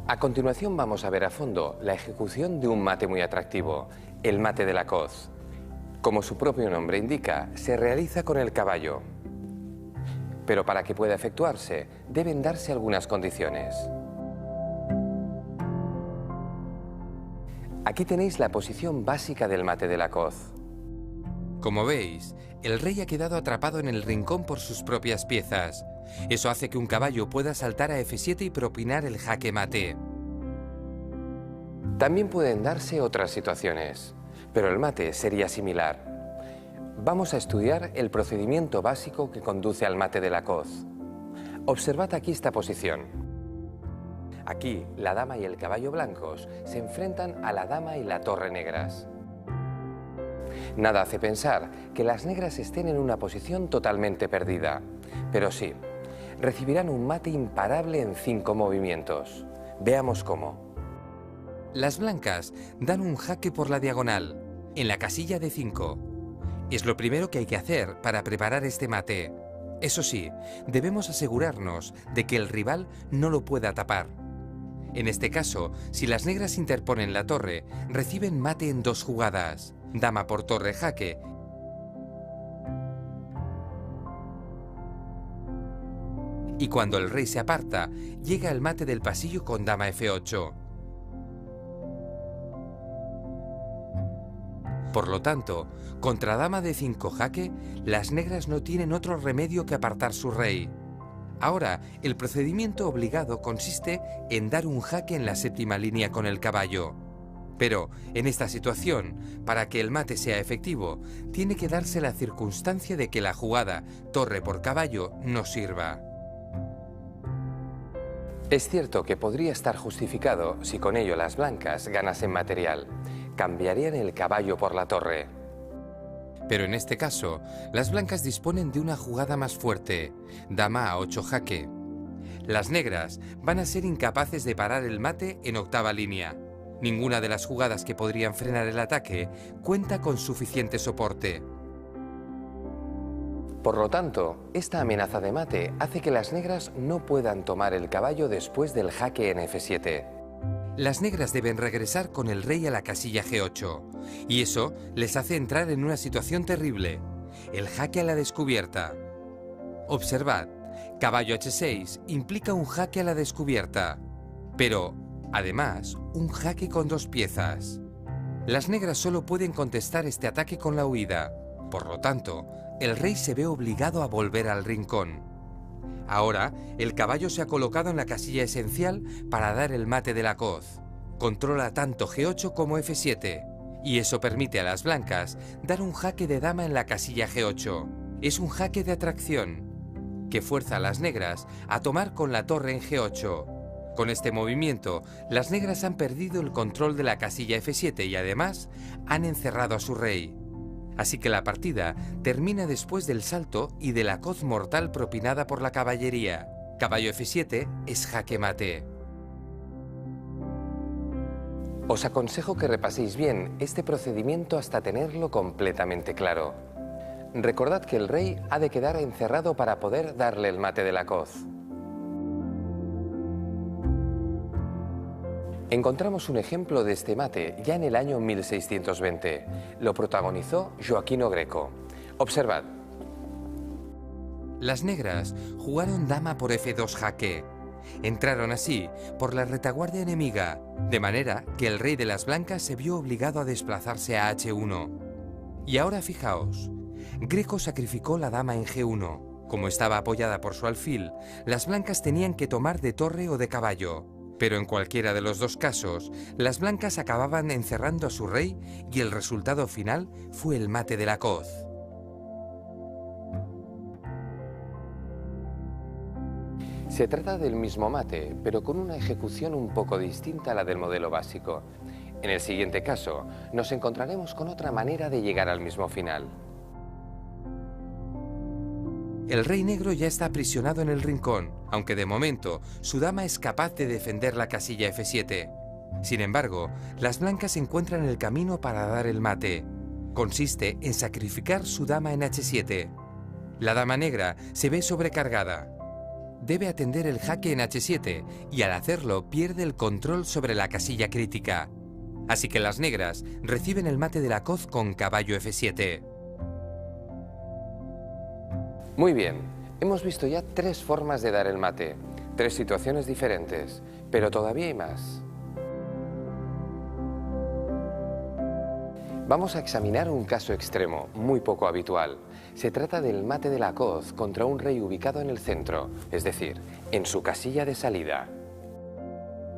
A continuación vamos a ver a fondo la ejecución de un mate muy atractivo, el mate de la coz. Como su propio nombre indica, se realiza con el caballo. Pero para que pueda efectuarse, deben darse algunas condiciones. Aquí tenéis la posición básica del mate de la coz. Como veis, el rey ha quedado atrapado en el rincón por sus propias piezas. Eso hace que un caballo pueda saltar a F7 y propinar el jaque mate. También pueden darse otras situaciones, pero el mate sería similar. Vamos a estudiar el procedimiento básico que conduce al mate de la coz. Observad aquí esta posición. Aquí, la dama y el caballo blancos se enfrentan a la dama y la torre negras. Nada hace pensar que las negras estén en una posición totalmente perdida, pero sí, recibirán un mate imparable en 5 movimientos. Veamos cómo. Las blancas dan un jaque por la diagonal, en la casilla de 5. Es lo primero que hay que hacer para preparar este mate. Eso sí, debemos asegurarnos de que el rival no lo pueda tapar. En este caso, si las negras interponen la torre, reciben mate en 2 jugadas. Dama por torre jaque y cuando el rey se aparta, llega el mate del pasillo con dama F8. Por lo tanto, contra dama de 5 jaque, las negras no tienen otro remedio que apartar su rey. Ahora, el procedimiento obligado consiste en dar un jaque en la 7ª línea con el caballo. Pero, en esta situación, para que el mate sea efectivo, tiene que darse la circunstancia de que la jugada torre por caballo no sirva. Es cierto que podría estar justificado si con ello las blancas ganasen material. Cambiarían el caballo por la torre. Pero en este caso, las blancas disponen de una jugada más fuerte, dama a 8 jaque. Las negras van a ser incapaces de parar el mate en 8ª línea. Ninguna de las jugadas que podrían frenar el ataque cuenta con suficiente soporte. Por lo tanto, esta amenaza de mate hace que las negras no puedan tomar el caballo después del jaque en F7. Las negras deben regresar con el rey a la casilla G8, y eso les hace entrar en una situación terrible, el jaque a la descubierta. Observad, caballo H6 implica un jaque a la descubierta, pero, además, un jaque con 2 piezas. Las negras solo pueden contestar este ataque con la huida, por lo tanto, el rey se ve obligado a volver al rincón. Ahora, el caballo se ha colocado en la casilla esencial para dar el mate de la coz. Controla tanto G8 como F7, y eso permite a las blancas dar un jaque de dama en la casilla G8. Es un jaque de atracción, que fuerza a las negras a tomar con la torre en G8. Con este movimiento, las negras han perdido el control de la casilla F7 y además han encerrado a su rey. Así que la partida termina después del salto y de la coz mortal propinada por la caballería. Caballo F7 es jaque mate. Os aconsejo que repaséis bien este procedimiento hasta tenerlo completamente claro. Recordad que el rey ha de quedar encerrado para poder darle el mate de la coz. Encontramos un ejemplo de este mate ya en el año 1620. Lo protagonizó Joaquino Greco. Observad. Las negras jugaron dama por F2 jaque. Entraron así por la retaguardia enemiga, de manera que el rey de las blancas se vio obligado a desplazarse a H1. Y ahora fijaos, Greco sacrificó la dama en G1. Como estaba apoyada por su alfil, las blancas tenían que tomar de torre o de caballo. Pero en cualquiera de los 2 casos, las blancas acababan encerrando a su rey y el resultado final fue el mate de la coz. Se trata del mismo mate, pero con una ejecución un poco distinta a la del modelo básico. En el siguiente caso, nos encontraremos con otra manera de llegar al mismo final. El rey negro ya está aprisionado en el rincón, aunque de momento su dama es capaz de defender la casilla F7. Sin embargo, las blancas encuentran el camino para dar el mate. Consiste en sacrificar su dama en H7. La dama negra se ve sobrecargada. debe atender el jaque en H7 y al hacerlo pierde el control sobre la casilla crítica. Así que las negras reciben el mate de la coz con caballo F7. Muy bien, hemos visto ya 3 formas de dar el mate, 3 situaciones diferentes, pero todavía hay más. Vamos a examinar un caso extremo, muy poco habitual. Se trata del mate de la coz contra un rey ubicado en el centro, es decir, en su casilla de salida.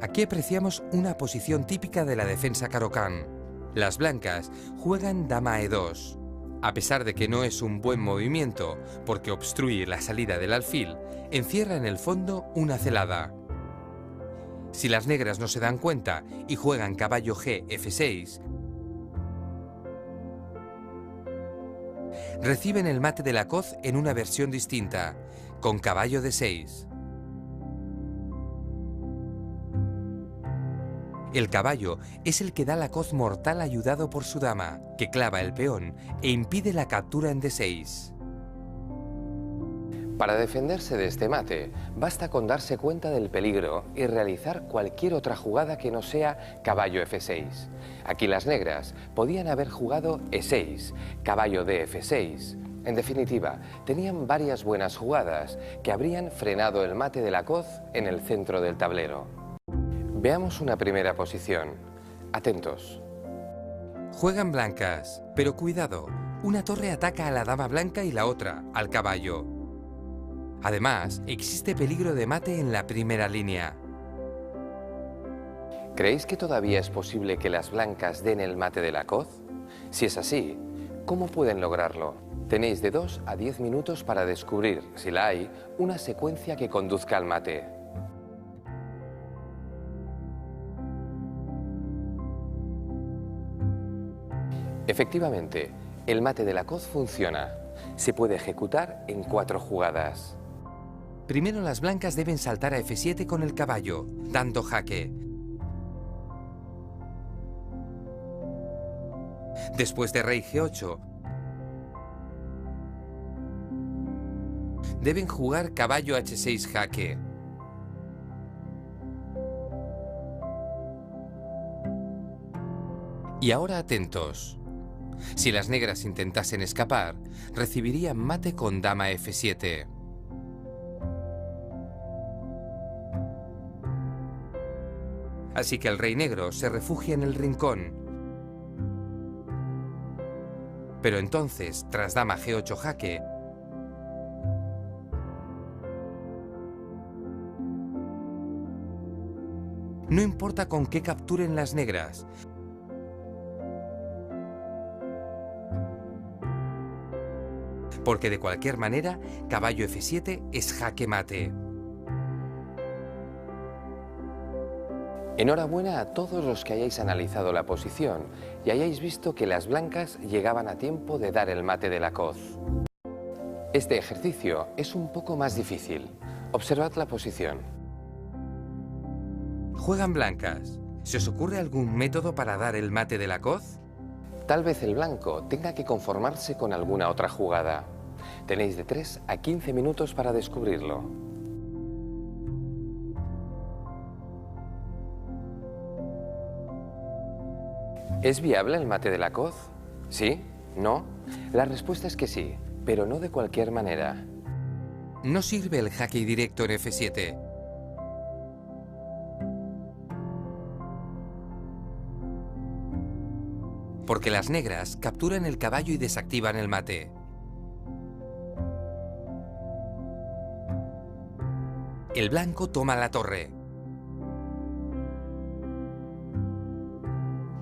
Aquí apreciamos una posición típica de la defensa Caro-Kann. Las blancas juegan dama E2. A pesar de que no es un buen movimiento, porque obstruye la salida del alfil, encierra en el fondo una celada. Si las negras no se dan cuenta y juegan caballo G F6, reciben el mate de la coz en una versión distinta, con caballo D6. El caballo es el que da la coz mortal ayudado por su dama, que clava el peón e impide la captura en D6. Para defenderse de este mate, basta con darse cuenta del peligro y realizar cualquier otra jugada que no sea caballo F6. Aquí las negras podían haber jugado E6, caballo D F6. En definitiva, tenían varias buenas jugadas que habrían frenado el mate de la coz en el centro del tablero. Veamos una primera posición. Atentos. Juegan blancas, pero cuidado, una torre ataca a la dama blanca y la otra al caballo. Además, existe peligro de mate en la primera línea. ¿Creéis que todavía es posible que las blancas den el mate de la coz? Si es así, ¿cómo pueden lograrlo? Tenéis de 2 a 10 minutos para descubrir, si la hay, una secuencia que conduzca al mate. Efectivamente, el mate de la coz funciona. Se puede ejecutar en 4 jugadas. Primero las blancas deben saltar a F7 con el caballo, dando jaque. Después de rey G8, deben jugar caballo H6 jaque. Y ahora atentos. Si las negras intentasen escapar, recibirían mate con dama F7. Así que el rey negro se refugia en el rincón. Pero entonces, tras dama G8 jaque, no importa con qué capturen las negras, porque de cualquier manera, caballo F7 es jaque mate. Enhorabuena a todos los que hayáis analizado la posición y hayáis visto que las blancas llegaban a tiempo de dar el mate de la coz. Este ejercicio es un poco más difícil. Observad la posición. Juegan blancas. ¿Se os ocurre algún método para dar el mate de la coz? Tal vez el blanco tenga que conformarse con alguna otra jugada. Tenéis de 3 a 15 minutos para descubrirlo. ¿Es viable el mate de la coz? ¿Sí? ¿No? La respuesta es que sí, pero no de cualquier manera. No sirve el jaque directo en F7. Porque las negras capturan el caballo y desactivan el mate. El blanco toma la torre.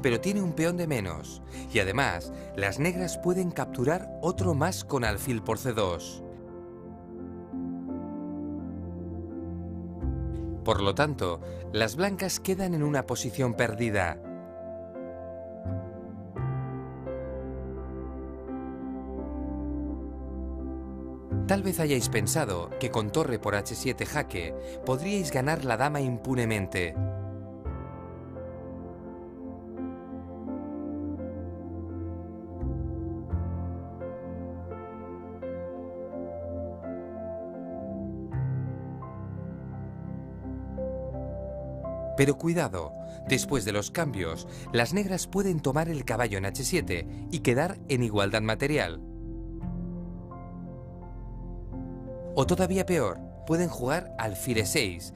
Pero tiene un peón de menos. Y además, las negras pueden capturar otro más con alfil por C2. Por lo tanto, las blancas quedan en una posición perdida. Tal vez hayáis pensado que con torre por H7 jaque podríais ganar la dama impunemente. Pero cuidado, después de los cambios, las negras pueden tomar el caballo en h7 y quedar en igualdad material. O todavía peor, pueden jugar alfil e6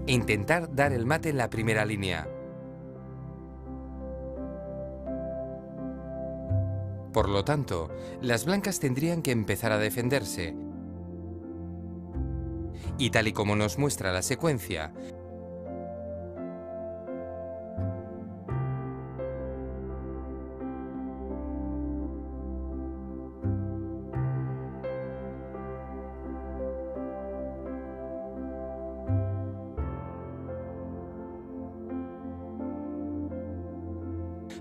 e intentar dar el mate en la primera línea. Por lo tanto, las blancas tendrían que empezar a defenderse. Y tal y como nos muestra la secuencia,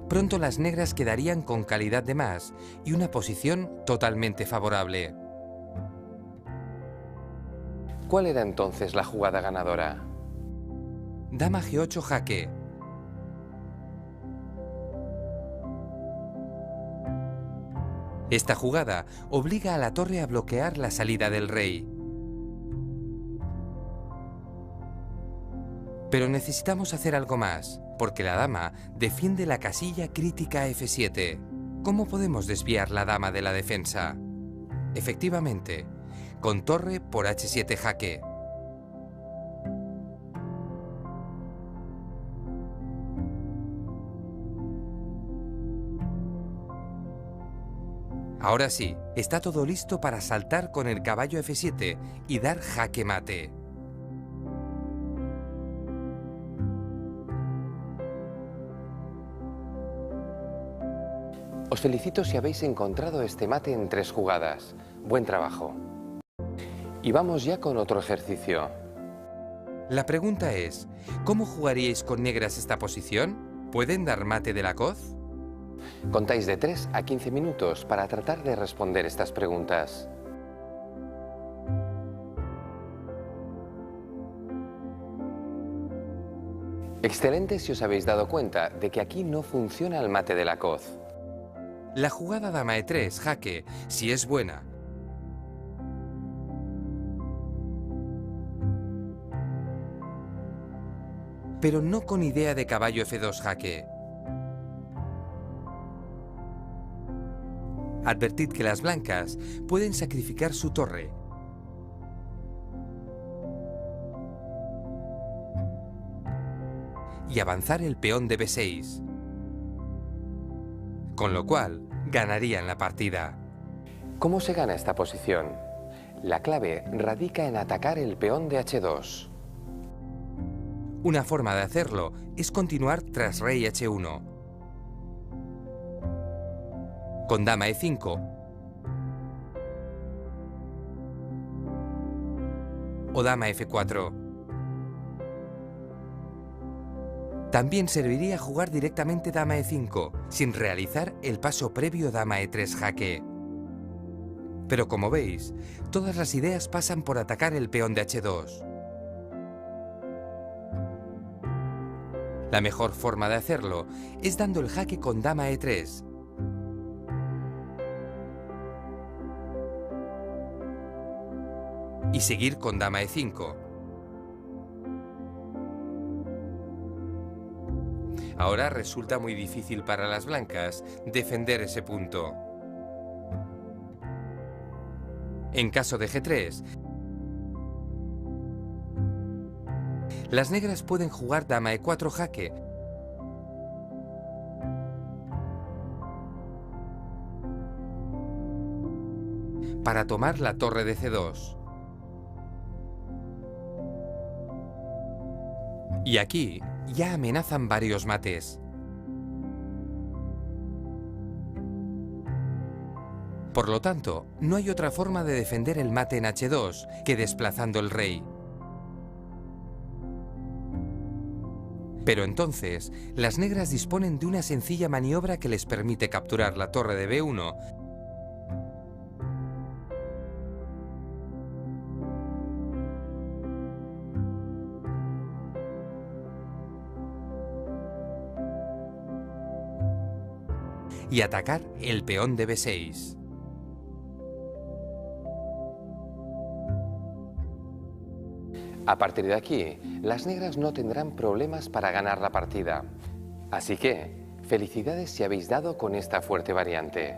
pronto las negras quedarían con calidad de más y una posición totalmente favorable. ¿Cuál era entonces la jugada ganadora? Dama G8 jaque. Esta jugada obliga a la torre a bloquear la salida del rey. Pero necesitamos hacer algo más, porque la dama defiende la casilla crítica F7. ¿Cómo podemos desviar la dama de la defensa? Efectivamente, con torre por H7 jaque. Ahora sí, está todo listo para saltar con el caballo F7 y dar jaque mate. Os felicito si habéis encontrado este mate en 3 jugadas. Buen trabajo. Y vamos ya con otro ejercicio. La pregunta es, ¿cómo jugaríais con negras esta posición? ¿Pueden dar mate de la coz? Contáis de 3 a 15 minutos para tratar de responder estas preguntas. Excelente si os habéis dado cuenta de que aquí no funciona el mate de la coz. La jugada dama E3 jaque, si es buena, pero no con idea de caballo F2 jaque. Advertid que las blancas pueden sacrificar su torre. Y avanzar el peón de B6. Con lo cual, ganarían la partida. ¿Cómo se gana esta posición? La clave radica en atacar el peón de H2. Una forma de hacerlo es continuar tras rey H1. Con dama E5. O dama F4. También serviría jugar directamente dama E5, sin realizar el paso previo dama E3 jaque. Pero como veis, todas las ideas pasan por atacar el peón de H2. La mejor forma de hacerlo es dando el jaque con dama E3. Y seguir con dama E5. Ahora resulta muy difícil para las blancas defender ese punto. En caso de G3, las negras pueden jugar dama E4 jaque para tomar la torre de C2. Y aquí ya amenazan varios mates. Por lo tanto, no hay otra forma de defender el mate en H2 que desplazando el rey. Pero entonces, las negras disponen de una sencilla maniobra que les permite capturar la torre de B1 y atacar el peón de B6. A partir de aquí, las negras no tendrán problemas para ganar la partida. Así que, felicidades si habéis dado con esta fuerte variante.